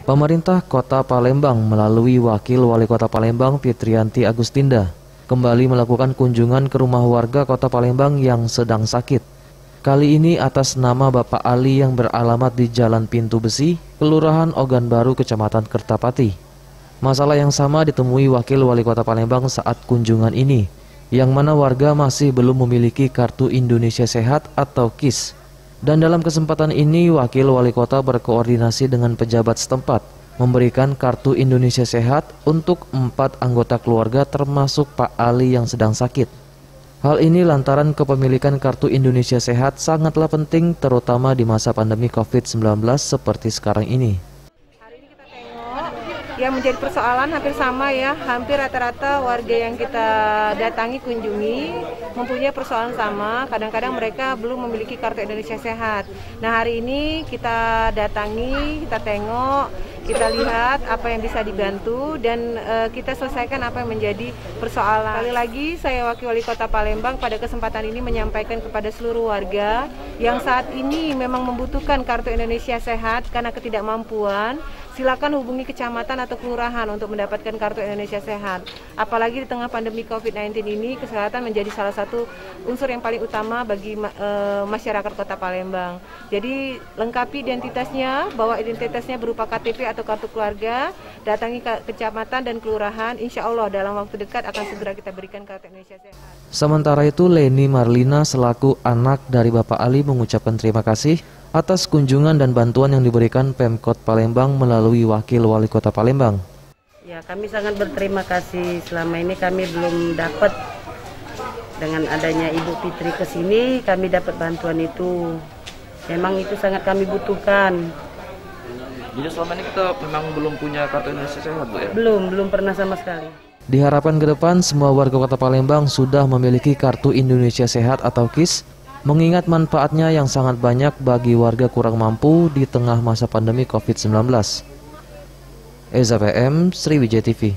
Pemerintah Kota Palembang melalui Wakil Wali Kota Palembang Fitrianti Agustinda kembali melakukan kunjungan ke rumah warga Kota Palembang yang sedang sakit. Kali ini atas nama Bapak Ali yang beralamat di Jalan Pintu Besi, Kelurahan Ogan Baru, Kecamatan Kertapati. Masalah yang sama ditemui Wakil Wali Kota Palembang saat kunjungan ini, yang mana warga masih belum memiliki Kartu Indonesia Sehat atau KIS. Dan dalam kesempatan ini, Wakil Wali Kota berkoordinasi dengan pejabat setempat memberikan Kartu Indonesia Sehat untuk 4 anggota keluarga termasuk Pak Ali yang sedang sakit. Hal ini lantaran kepemilikan Kartu Indonesia Sehat sangatlah penting terutama di masa pandemi COVID-19 seperti sekarang ini. Yang menjadi persoalan hampir sama ya, hampir rata-rata warga yang kita datangi, kunjungi mempunyai persoalan sama. Kadang-kadang mereka belum memiliki Kartu Indonesia Sehat. Nah, hari ini kita datangi, kita tengok, kita lihat apa yang bisa dibantu dan kita selesaikan apa yang menjadi persoalan. Sekali lagi saya Wakil Wali Kota Palembang pada kesempatan ini menyampaikan kepada seluruh warga yang saat ini memang membutuhkan Kartu Indonesia Sehat karena ketidakmampuan, silakan hubungi kecamatan atau kelurahan untuk mendapatkan Kartu Indonesia Sehat. Apalagi di tengah pandemi COVID-19 ini, kesehatan menjadi salah satu unsur yang paling utama bagi masyarakat Kota Palembang. Jadi lengkapi identitasnya, bawa identitasnya berupa KTP atau kartu keluarga, datangi ke kecamatan dan kelurahan, insya Allah dalam waktu dekat akan segera kita berikan Kartu Indonesia Sehat. Sementara itu, Leni Marlina selaku anak dari Bapak Ali mengucapkan terima kasih atas kunjungan dan bantuan yang diberikan Pemkot Palembang melalui Wakil Wali Kota Palembang. Ya, kami sangat berterima kasih. Selama ini kami belum dapat, dengan adanya Ibu Fitri ke sini, kami dapat bantuan itu. Memang itu sangat kami butuhkan. Jadi selama ini kita memang belum punya Kartu Indonesia Sehat, Bu ya? Belum pernah sama sekali. Diharapkan ke depan semua warga Kota Palembang sudah memiliki Kartu Indonesia Sehat atau KIS, mengingat manfaatnya yang sangat banyak bagi warga kurang mampu di tengah masa pandemi COVID-19. Eza PM, Sriwijaya TV.